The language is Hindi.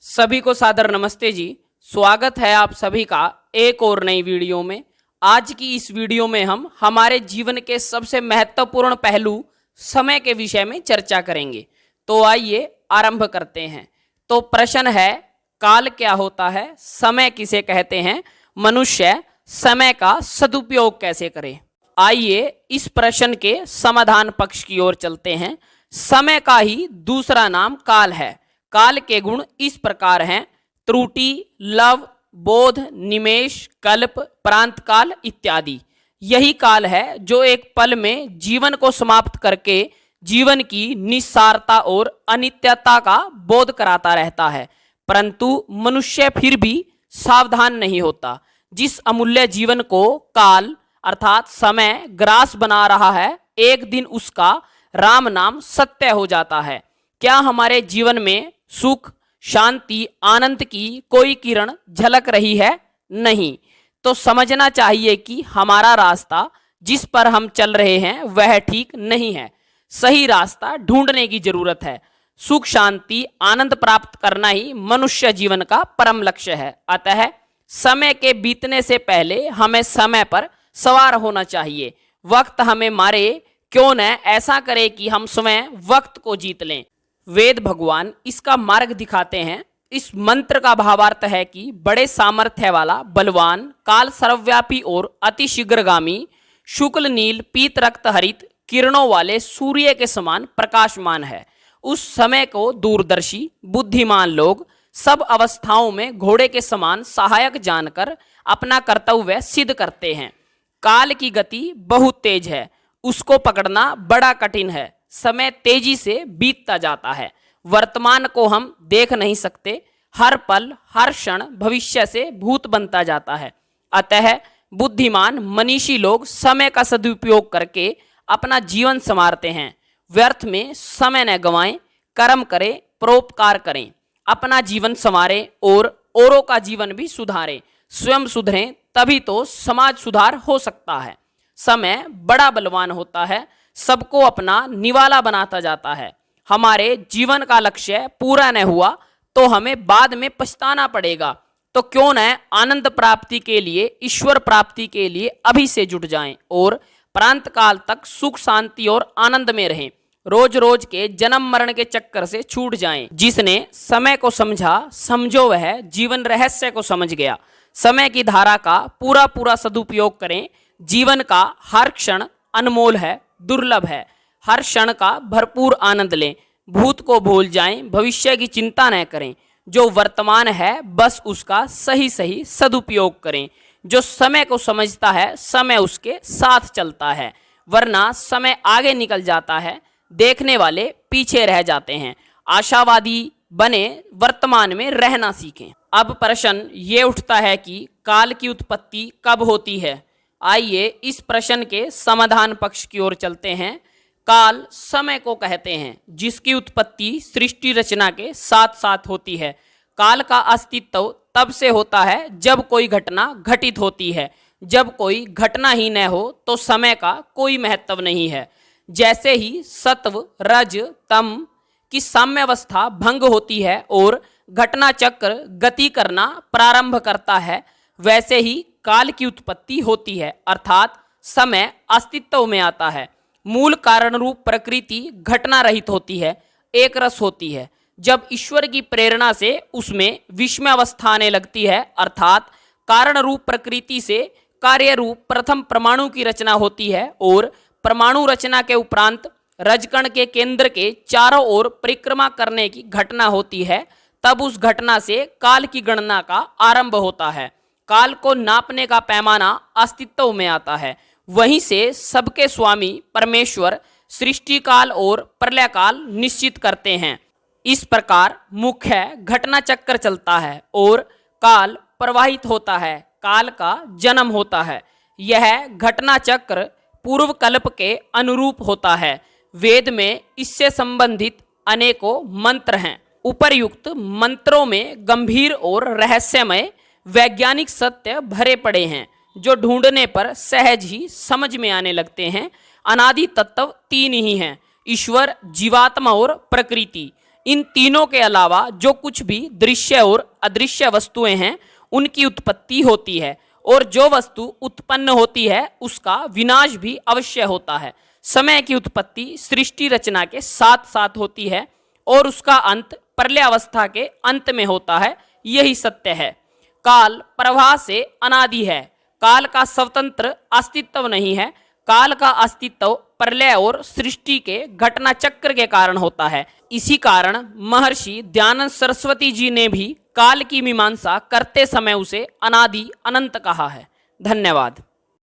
सभी को सादर नमस्ते जी। स्वागत है आप सभी का एक और नई वीडियो में। आज की इस वीडियो में हम हमारे जीवन के सबसे महत्वपूर्ण पहलू समय के विषय में चर्चा करेंगे। तो आइए आरंभ करते हैं। तो प्रश्न है, काल क्या होता है, समय किसे कहते हैं, मनुष्य समय का सदुपयोग कैसे करे। आइए इस प्रश्न के समाधान पक्ष की ओर चलते हैं। समय का ही दूसरा नाम काल है। काल के गुण इस प्रकार हैं: त्रुटि, लव, बोध, निमेष, कल्प, प्रांत काल इत्यादि। यही काल है जो एक पल में जीवन को समाप्त करके जीवन की निस्सारता और अनित्यता का बोध कराता रहता है। परंतु मनुष्य फिर भी सावधान नहीं होता। जिस अमूल्य जीवन को काल अर्थात समय ग्रास बना रहा है, एक दिन उसका राम नाम सत्य हो जाता है। क्या हमारे जीवन में सुख, शांति, आनंद की कोई किरण झलक रही है? नहीं। तो समझना चाहिए कि हमारा रास्ता जिस पर हम चल रहे हैं वह ठीक नहीं है। सही रास्ता ढूंढने की जरूरत है। सुख, शांति, आनंद प्राप्त करना ही मनुष्य जीवन का परम लक्ष्य है। अतः समय के बीतने से पहले हमें समय पर सवार होना चाहिए। वक्त हमें मारे क्यों न ऐसा करे कि हम स्वयं वक्त को जीत लें। वेद भगवान इसका मार्ग दिखाते हैं। इस मंत्र का भावार्थ है कि बड़े सामर्थ्य वाला, बलवान, काल सर्वव्यापी और अति शीघ्रगामी, शुक्ल नील पीत रक्त हरित किरणों वाले सूर्य के समान प्रकाशमान है। उस समय को दूरदर्शी बुद्धिमान लोग सब अवस्थाओं में घोड़े के समान सहायक जानकर अपना कर्तव्य सिद्ध करते हैं। काल की गति बहुत तेज है, उसको पकड़ना बड़ा कठिन है। समय तेजी से बीतता जाता है। वर्तमान को हम देख नहीं सकते। हर पल, हर क्षण भविष्य से भूत बनता जाता है। अतः बुद्धिमान मनीषी लोग समय का सदुपयोग करके अपना जीवन संवारते हैं। व्यर्थ में समय न गंवाएं, कर्म करें, परोपकार करें, अपना जीवन संवारें और औरों का जीवन भी सुधारें। स्वयं सुधरें, तभी तो समाज सुधार हो सकता है। समय बड़ा बलवान होता है, सबको अपना निवाला बनाता जाता है। हमारे जीवन का लक्ष्य पूरा न हुआ तो हमें बाद में पछताना पड़ेगा। तो क्यों न आनंद प्राप्ति के लिए, ईश्वर प्राप्ति के लिए अभी से जुट जाएं और प्रांत काल तक सुख, शांति और आनंद में रहें। रोज रोज के जन्म मरण के चक्कर से छूट जाएं। जिसने समय को समझा, समझो वह जीवन रहस्य को समझ गया। समय की धारा का पूरा पूरा सदुपयोग करें। जीवन का हर क्षण अनमोल है, दुर्लभ है। हर क्षण का भरपूर आनंद लें। भूत को भूल जाएं, भविष्य की चिंता न करें। जो वर्तमान है बस उसका सही सही सदुपयोग करें। जो समय को समझता है, समय उसके साथ चलता है, वरना समय आगे निकल जाता है, देखने वाले पीछे रह जाते हैं। आशावादी बने, वर्तमान में रहना सीखें। अब प्रश्न ये उठता है कि काल की उत्पत्ति कब होती है। आइए इस प्रश्न के समाधान पक्ष की ओर चलते हैं। काल समय को कहते हैं जिसकी उत्पत्ति सृष्टि रचना के साथ साथ होती है। काल का अस्तित्व तब से होता है जब कोई घटना घटित होती है। जब कोई घटना ही न हो तो समय का कोई महत्व नहीं है। जैसे ही सत्व, रज, तम की साम्यावस्था भंग होती है और घटना चक्र गति करना प्रारंभ करता है, वैसे ही काल की उत्पत्ति होती है, अर्थात समय अस्तित्व में आता है। मूल कारण रूप प्रकृति घटना रहित होती है, एक रस होती है। जब ईश्वर की प्रेरणा से उसमें विषमावस्था आने लगती है, अर्थात कारण रूप प्रकृति से कार्य रूप प्रथम परमाणु की रचना होती है और परमाणु रचना के उपरांत रजकण के केंद्र के चारों ओर परिक्रमा करने की घटना होती है, तब उस घटना से काल की गणना का आरंभ होता है। काल को नापने का पैमाना अस्तित्व में आता है। वहीं से सबके स्वामी परमेश्वर सृष्टि काल और प्रलय काल निश्चित करते हैं। इस प्रकार मुख्य घटना चक्र चलता है और काल प्रवाहित होता है, काल का जन्म होता है। यह घटना चक्र पूर्व कल्प के अनुरूप होता है। वेद में इससे संबंधित अनेकों मंत्र हैं। उपर्युक्त मंत्रों में गंभीर और रहस्यमय वैज्ञानिक सत्य भरे पड़े हैं जो ढूंढने पर सहज ही समझ में आने लगते हैं। अनादि तत्व तीन ही हैं: ईश्वर, जीवात्मा और प्रकृति। इन तीनों के अलावा जो कुछ भी दृश्य और अदृश्य वस्तुएं हैं उनकी उत्पत्ति होती है, और जो वस्तु उत्पन्न होती है उसका विनाश भी अवश्य होता है। समय की उत्पत्ति सृष्टि रचना के साथ साथ होती है और उसका अंत प्रलयावस्था के अंत में होता है। यही सत्य है। काल प्रवाह से अनादि है। काल का स्वतंत्र अस्तित्व नहीं है। काल का अस्तित्व प्रलय और सृष्टि के घटना चक्र के कारण होता है। इसी कारण महर्षि दयानंद सरस्वती जी ने भी काल की मीमांसा करते समय उसे अनादि अनंत कहा है। धन्यवाद।